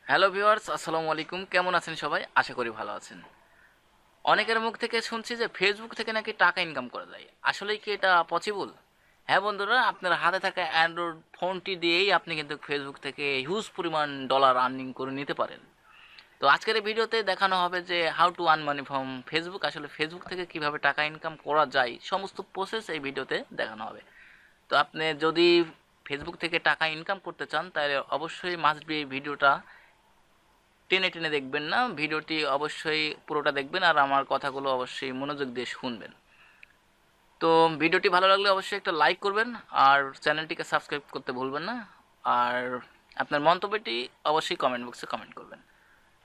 Hello viewers, আসসালামু আলাইকুম। কেমন আছেন সবাই? আশা করি ভালো আছেন। অনেকের মুখ থেকে শুনছি যে ফেসবুক থেকে নাকি টাকা ইনকাম করা যায়। আসলেই কি এটা পসিবল? হ্যাঁ বন্ধুরা, আপনার হাতে থাকা অ্যান্ড্রয়েড ফোনটি দিয়েই আপনি কিন্তু ফেসবুক থেকে হিউজ পরিমাণ ডলার আর্নিং করে নিতে পারেন। তো আজকের এই ভিডিওতে দেখানো হবে যে how to earn money from Facebook. আসলে ফেসবুক থেকে কিভাবে টাকা ইনকাম করা যায় সমস্ত প্রসেস এই ভিডিওতে দেখানো হবে। তো আপনি যদি ফেসবুক থেকে টাকা ইনকাম করতে চান তাহলে অবশ্যই মাস্ট বি এই ভিডিওটা টেনে টেনে দেখবেন না, ভিডিওটি অবশ্যই পুরোটা দেখবেন আর আমার কথাগুলো অবশ্যই মনোযোগ দিয়ে শুনবেন। তো ভিডিওটি ভালো লাগলে অবশ্যই একটা লাইক করবেন আর চ্যানেলটিকে সাবস্ক্রাইব করতে ভুলবেন না। আর আপনার মন্তব্যটি অবশ্যই কমেন্ট বক্সে কমেন্ট করবেন।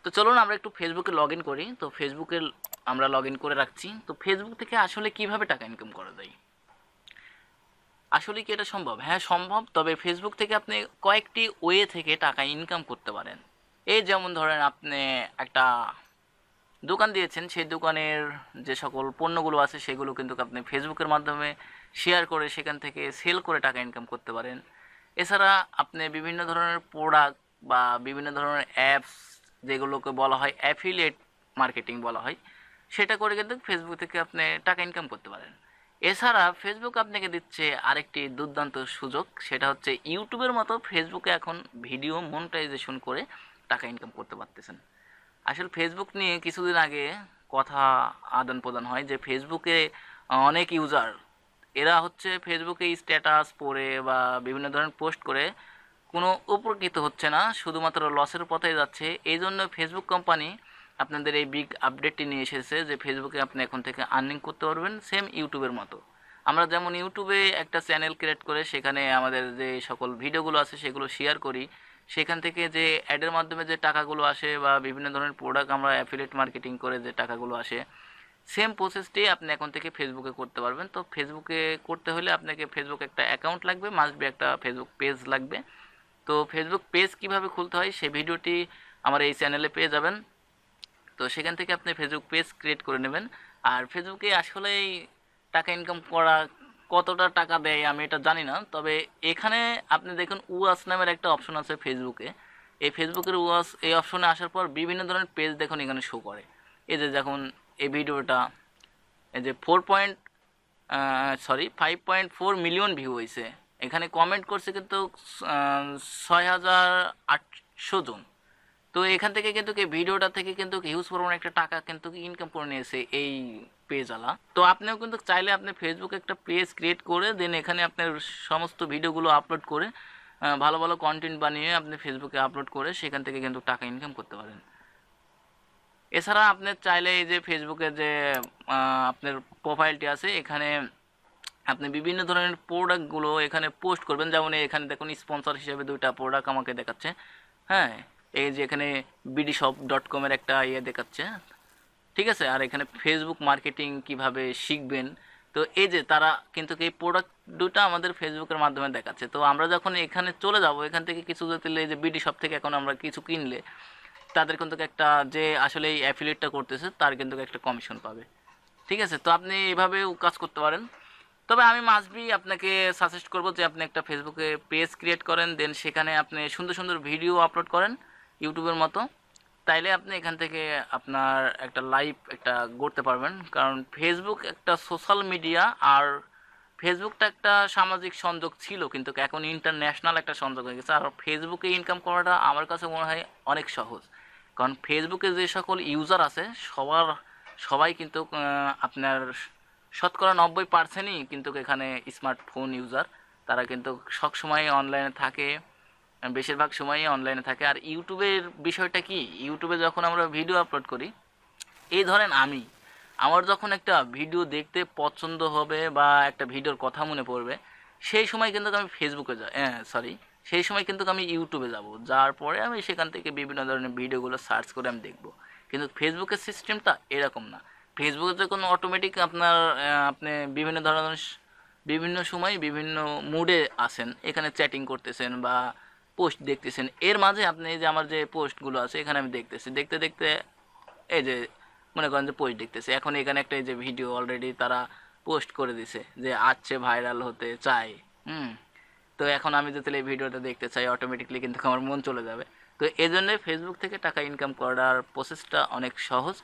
তো চলুন আমরা একটু ফেসবুকে লগ ইন করি। তো ফেসবুকে আমরা লগ ইন করে রাখছি। তো ফেসবুক থেকে আসলে কিভাবে টাকা ইনকাম করা যায়? আসলে কি এটা সম্ভব? হ্যাঁ সম্ভব, তবে ফেসবুক থেকে আপনি কয়েকটি ওয়ে থেকে টাকা ইনকাম করতে পারেন। এই যেমন ধরেন আপনি একটা দোকান দিয়েছেন, সেই দোকানের যে সকল পণ্যগুলো আছে সেগুলো কিন্তু আপনি ফেসবুকের মাধ্যমে শেয়ার করে সেখান থেকে সেল করে টাকা ইনকাম করতে পারেন। এছাড়া আপনি বিভিন্ন ধরনের প্রোডাক্ট বা বিভিন্ন ধরনের অ্যাপস, যেগুলোকে বলা হয় অ্যাফিলিয়েট মার্কেটিং বলা হয়, সেটা করে কিন্তু ফেসবুক থেকে আপনি টাকা ইনকাম করতে পারেন। এছাড়া ফেসবুক আপনাকে দিচ্ছে আরেকটি দুর্দান্ত সুযোগ, সেটা হচ্ছে ইউটিউবের মতো ফেসবুকে এখন ভিডিও মনিটাইজেশন করে টাকা ইনকাম করতে পারতেছেন। আসলে ফেসবুক নিয়ে কিছুদিন আগে কথা আদান প্রদান হয় যে ফেসবুকে অনেক ইউজার, এরা হচ্ছে ফেসবুকে স্ট্যাটাস পড়ে বা বিভিন্ন ধরনের পোস্ট করে কোনো উপকৃত হচ্ছে না, শুধুমাত্র লসের পথে যাচ্ছে। এই জন্য ফেসবুক কোম্পানি আপনাদের এই বিগ আপডেটটি নিয়ে এসেছে যে ফেসবুকে আপনি এখন থেকে আর্নিং করতে পারবেন সেম ইউটিউবের মতো। আমরা যেমন ইউটিউবে একটা চ্যানেল ক্রিয়েট করে সেখানে আমাদের যে সকল ভিডিওগুলো আছে সেগুলো শেয়ার করি, সেখান থেকে যে অ্যাডের মাধ্যমে যে টাকাগুলো আসে বা বিভিন্ন ধরনের প্রোডাক্ট আমরা অ্যাফিলিয়েট মার্কেটিং করে যে টাকাগুলো আসে, সেম প্রসেসটি আপনি এখন থেকে ফেসবুকে করতে পারবেন। তো ফেসবুকে করতে হলে আপনাকে ফেসবুক একটা অ্যাকাউন্ট লাগবে, মাস্ট বি একটা ফেসবুক পেজ লাগবে। তো ফেসবুক পেজ কিভাবে খুলতে হয় সেই ভিডিওটি আমার এই চ্যানেলে পেয়ে যাবেন। তো সেখান থেকে আপনি ফেসবুক পেজ ক্রিয়েট করে নেবেন। আর ফেসবুকে আসলেই টাকা ইনকাম করা কতটা টাকা দেয় আমি এটা জানি না, তবে এখানে আপনি দেখুন উয়াস নামের একটা অপশন আছে ফেসবুকে। এই ফেসবুকের উয়াস এই অপশনে আসার পর বিভিন্ন ধরনের পেজ দেখুন এখানে শো করে। এই যে দেখুন এই ভিডিওটা, এই যে 5.4 মিলিয়ন ভিউ হয়েছে। এখানে কমেন্ট করছে কিন্তু 6,800 জন। তো এখান থেকে কিন্তু এই ভিডিওটা থেকে কিন্তু হিউজ পরিমাণ একটা টাকা কিন্তু ইনকাম করে নিয়েছে এই পেজওয়ালা। তো আপনিও কিন্তু চাইলে আপনি ফেসবুকে একটা পেজ ক্রিয়েট করে দেন এখানে আপনার সমস্ত ভিডিওগুলো আপলোড করে ভালো ভালো কন্টেন্ট বানিয়ে আপনি ফেসবুকে আপলোড করে সেখান থেকে কিন্তু টাকা ইনকাম করতে পারেন। এছাড়া আপনি চাইলে এই যে ফেসবুকে যে আপনার প্রোফাইলটি আছে এখানে আপনি বিভিন্ন ধরনের প্রোডাক্টগুলো এখানে পোস্ট করবেন। যেমন এখানে দেখুন স্পন্সর হিসেবে দুইটা প্রোডাক্ট আমাকে দেখাচ্ছে। হ্যাঁ, এই যে এখানে bdshop.com-এর একটা ইয়ে দেখাচ্ছে, ঠিক আছে। আর এখানে ফেসবুক মার্কেটিং কিভাবে শিখবেন, তো এই যে তারা কিন্তু এই প্রোডাক্ট দুটো আমাদের ফেসবুকের মাধ্যমে দেখাচ্ছে। তো আমরা যখন এখানে চলে যাব এখান থেকে কিছু যদি এই যে বিডি শপ থেকে এখন আমরা কিছু কিনলে তাদের কিন্তু একটা যে আসলে এই অ্যাফিলিয়েটটা করতেছে তার কিন্তু একটা কমিশন পাবে, ঠিক আছে। তো আপনি এভাবেও কাজ করতে পারেন। তবে আমি মাস্ট বি আপনাকে সাজেস্ট করবো যে আপনি একটা ফেসবুকে পেজ ক্রিয়েট করেন, দেন সেখানে আপনি সুন্দর সুন্দর ভিডিও আপলোড করেন ইউটিউবের মতো। তাইলে আপনি এখান থেকে আপনার একটা লাইভ একটা গড়তে পারবেন, কারণ ফেসবুক একটা সোশ্যাল মিডিয়া আর ফেসবুকটা একটা সামাজিক সংযোগ ছিল কিন্তু এখন ইন্টারন্যাশনাল একটা সংযোগ হয়ে গেছে। আর ফেসবুকে ইনকাম করাটা আমার কাছে মনে হয় অনেক সহজ, কারণ ফেসবুকে যে সকল ইউজার আছে সবাই কিন্তু আপনার শতকরা 90%ই কিন্তু এখানে স্মার্টফোন ইউজার। তারা কিন্তু সবসময় অনলাইনে থাকে, বেশিরভাগ সময়ই অনলাইনে থাকে। আর ইউটিউবের বিষয়টা কি, ইউটিউবে যখন আমরা ভিডিও আপলোড করি, এই ধরেন আমার যখন একটা ভিডিও দেখতে পছন্দ হবে বা একটা ভিডিওর কথা মনে পড়বে, সেই সময় কিন্তু আমি ফেসবুকে যাই, সেই সময় কিন্তু আমি ইউটিউবে যাব, যাওয়ার পরে আমি সেখান থেকে বিভিন্ন ধরনের ভিডিওগুলো সার্চ করে আমি দেখব। কিন্তু ফেসবুকের সিস্টেমটা এরকম না। ফেসবুকে যখন অটোমেটিক আপনি বিভিন্ন ধরনের বিভিন্ন সময় বিভিন্ন মুডে আসেন, এখানে চ্যাটিং করতেছেন বা পোস্ট দেখতেছেন, এর মাঝে আপনি এই যে আমার যে পোস্টগুলো আছে এখানে আমি দেখতেছি, দেখতে দেখতে এই যে মনে করেন যে পোস্ট দেখতেছে, এখন এখানে একটা এই যে ভিডিও অলরেডি তারা পোস্ট করে দিছে যে আজকে ভাইরাল হতে চাই। হুম। তো এখন আমি যদি এই ভিডিওটা দেখতে চাই অটোমেটিকলি কিন্তু আমার মন চলে যাবে। তো এই জন্যে ফেসবুক থেকে টাকা ইনকাম করার প্রসেসটা অনেক সহজ।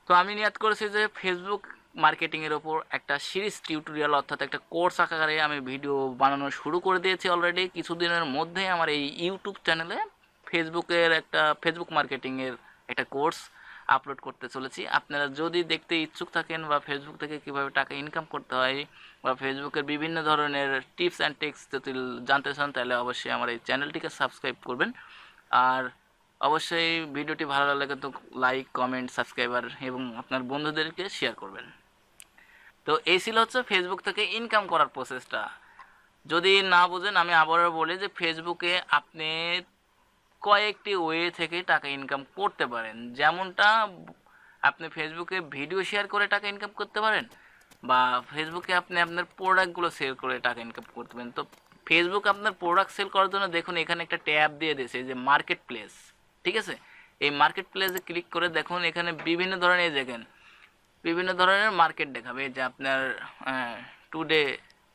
তো আমি নিয়াত করেছি যে ফেসবুক মার্কেটিংয়ের ওপর একটা সিরিজ টিউটোরিয়াল অর্থাৎ একটা কোর্স আকারে আমি ভিডিও বানানো শুরু করে দিয়েছি অলরেডি। কিছুদিনের মধ্যে আমার এই ইউটিউব চ্যানেলে ফেসবুক মার্কেটিংয়ের একটা কোর্স আপলোড করতে চলেছি। আপনারা যদি দেখতে ইচ্ছুক থাকেন বা ফেসবুক থেকে কীভাবে টাকা ইনকাম করতে হয় বা ফেসবুকের বিভিন্ন ধরনের টিপস অ্যান্ড ট্রিক্স যদি জানতে চান, তাহলে অবশ্যই আমার এই চ্যানেলটিকে সাবস্ক্রাইব করবেন। আর অবশ্যই ভিডিওটি ভালো লাগলে কিন্তু লাইক, কমেন্ট, সাবস্ক্রাইবার এবং আপনার বন্ধুদেরকে শেয়ার করবেন। তো এই ছিল হচ্ছে ফেসবুক থেকে ইনকাম করার প্রসেসটা। যদি না বুঝেন আমি আবারও বলি যে ফেসবুকে আপনি কয়েকটি ওয়ে থেকে টাকা ইনকাম করতে পারেন। যেমনটা আপনি ফেসবুকে ভিডিও শেয়ার করে টাকা ইনকাম করতে পারেন, বা ফেসবুকে আপনি আপনার প্রোডাক্টগুলো সেল করে টাকা ইনকাম করতে পারেন। তো ফেসবুক আপনার প্রোডাক্ট সেল করার জন্য দেখুন এখানে একটা ট্যাব দিয়ে দিয়েছে, যে মার্কেট প্লেস। ঠিক আছে, এই মার্কেট প্লেসে ক্লিক করে দেখুন এখানে বিভিন্ন ধরনের দেখেন বিভিন্ন ধরনের মার্কেট দেখাবে, যে আপনার টুডে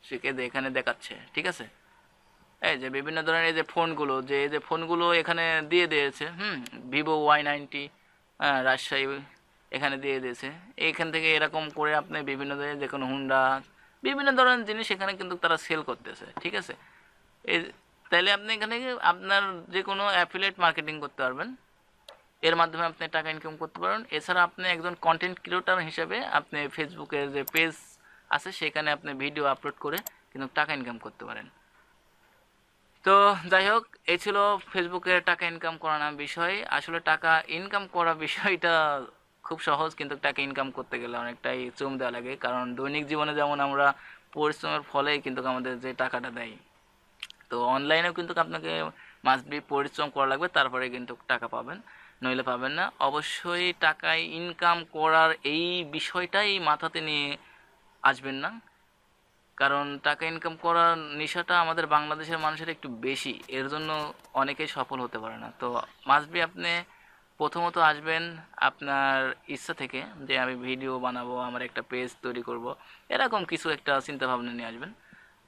শিখে এখানে দেখাচ্ছে। ঠিক আছে, এই যে বিভিন্ন ধরনের এই যে ফোনগুলো এখানে দিয়ে দিয়েছে, ভিভো Y90 রাজশাহী এখানে দিয়ে দিয়েছে। এইখান থেকে এরকম করে আপনি বিভিন্ন ধরনের দেখুন হুন্ডা বিভিন্ন ধরনের জিনিস এখানে কিন্তু তারা সেল করতেছে। ঠিক আছে, এই তাইলে আপনি এখানে আপনার যে কোনো অ্যাফিলিয়েট মার্কেটিং করতে পারবেন, এর মাধ্যমে আপনি টাকা ইনকাম করতে পারেন। এছাড়া আপনি একজন কন্টেন্ট ক্রিয়েটর হিসেবে আপনি ফেসবুকের যে পেজ আছে সেখানে আপনি ভিডিও আপলোড করে কিন্তু টাকা ইনকাম করতে পারেন। তো যাই হোক, এই ছিল ফেসবুকে টাকা ইনকাম করানো বিষয়। আসলে টাকা ইনকাম করা বিষয়টা খুব সহজ, কিন্তু টাকা ইনকাম করতে গেলে অনেকটাই চুম দেওয়া লাগে। কারণ দৈনিক জীবনে যেমন আমরা পরিশ্রমের ফলেই কিন্তু আমাদের যে টাকাটা দেয়, তো অনলাইনেও কিন্তু আপনাকে মাস্ট বি পরিশ্রম করা লাগবে, তারপরে কিন্তু টাকা পাবেন, নইলে পাবেন না। অবশ্যই টাকায় ইনকাম করার এই বিষয়টাই মাথাতে নিয়ে আসবেন না, কারণ টাকা ইনকাম করার নেশাটা আমাদের বাংলাদেশের মানুষের একটু বেশি, এর জন্য অনেকেই সফল হতে পারে না। তো মাস্ট বি আপনি প্রথমত আসবেন আপনার ইচ্ছা থেকে, যে আমি ভিডিও বানাবো, আমার একটা পেজ তৈরি করব, এরকম কিছু একটা চিন্তা ভাবনা নিয়ে আসবেন।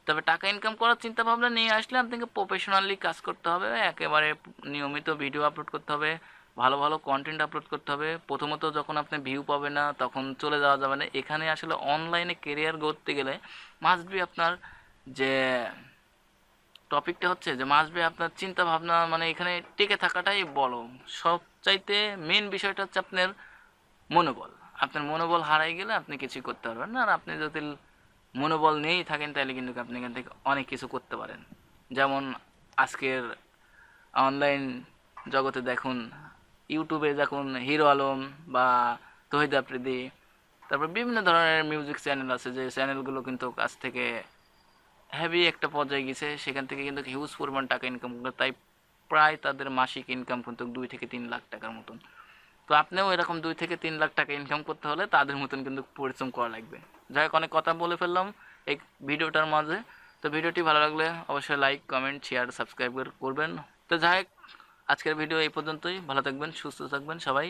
তবে টাকা ইনকাম করার চিন্তা ভাবনা নিয়ে আসলে আপনাকে প্রফেশনালি কাজ করতে হবে, একেবারে নিয়মিত ভিডিও আপলোড করতে হবে, ভালো ভালো কন্টেন্ট আপলোড করতে হবে। প্রথমত যখন আপনি ভিউ পাবে না তখন চলে যাওয়া যাবে না। এখানে আসলে অনলাইনে কেরিয়ার গড়তে গেলে মাস্ট বি আপনার যে টপিকটা হচ্ছে যে মাস্ট বি আপনার চিন্তা ভাবনা, মানে এখানে টিকে থাকাটাই বলো। সবচাইতে মেন বিষয়টা হচ্ছে আপনার মনোবল। আপনার মনোবল হারাই গেলে আপনি কিছুই করতে পারবেন না। আর আপনি যদি মনোবল নিয়েই থাকেন তাহলে কিন্তু আপনি এখান থেকে অনেক কিছু করতে পারেন। যেমন আজকের অনলাইন জগতে দেখুন, ইউটিউবে দেখুন হিরো আলম বা তহিদ আফ্রিদি, তারপর বিভিন্ন ধরনের মিউজিক চ্যানেল আছে, যে চ্যানেলগুলো কিন্তু কাছ থেকে হেভি একটা পর্যায়ে গেছে, সেখান থেকে কিন্তু হিউজ পরিমাণ টাকা ইনকাম করে। তাই প্রায় তাদের মাসিক ইনকাম কিন্তু 2 থেকে 3 লাখ টাকার মতন। তো আপনিও এরকম 2 থেকে 3 লাখ টাকা ইনকাম করতে হলে তাদের মতন কিন্তু পরিশ্রম করা লাগবে। যাই হোক, অনেক কথা বলে ফেললাম এই ভিডিওটার মাঝে। তো ভিডিওটি ভালো লাগলে অবশ্যই লাইক, কমেন্ট, শেয়ার, সাবস্ক্রাইব করবেন। তো যাই হোক, আজকের ভিডিও এই পর্যন্তই। ভালো থাকবেন, সুস্থ থাকবেন সবাই।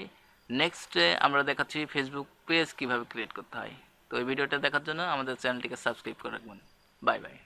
নেক্সটে আমরা দেখাচ্ছি ফেসবুক পেজ কীভাবে ক্রিয়েট করতে হয়। তো এই ভিডিওটা দেখার জন্য আমাদের চ্যানেলটিকে সাবস্ক্রাইব করে রাখবেন। Bye bye.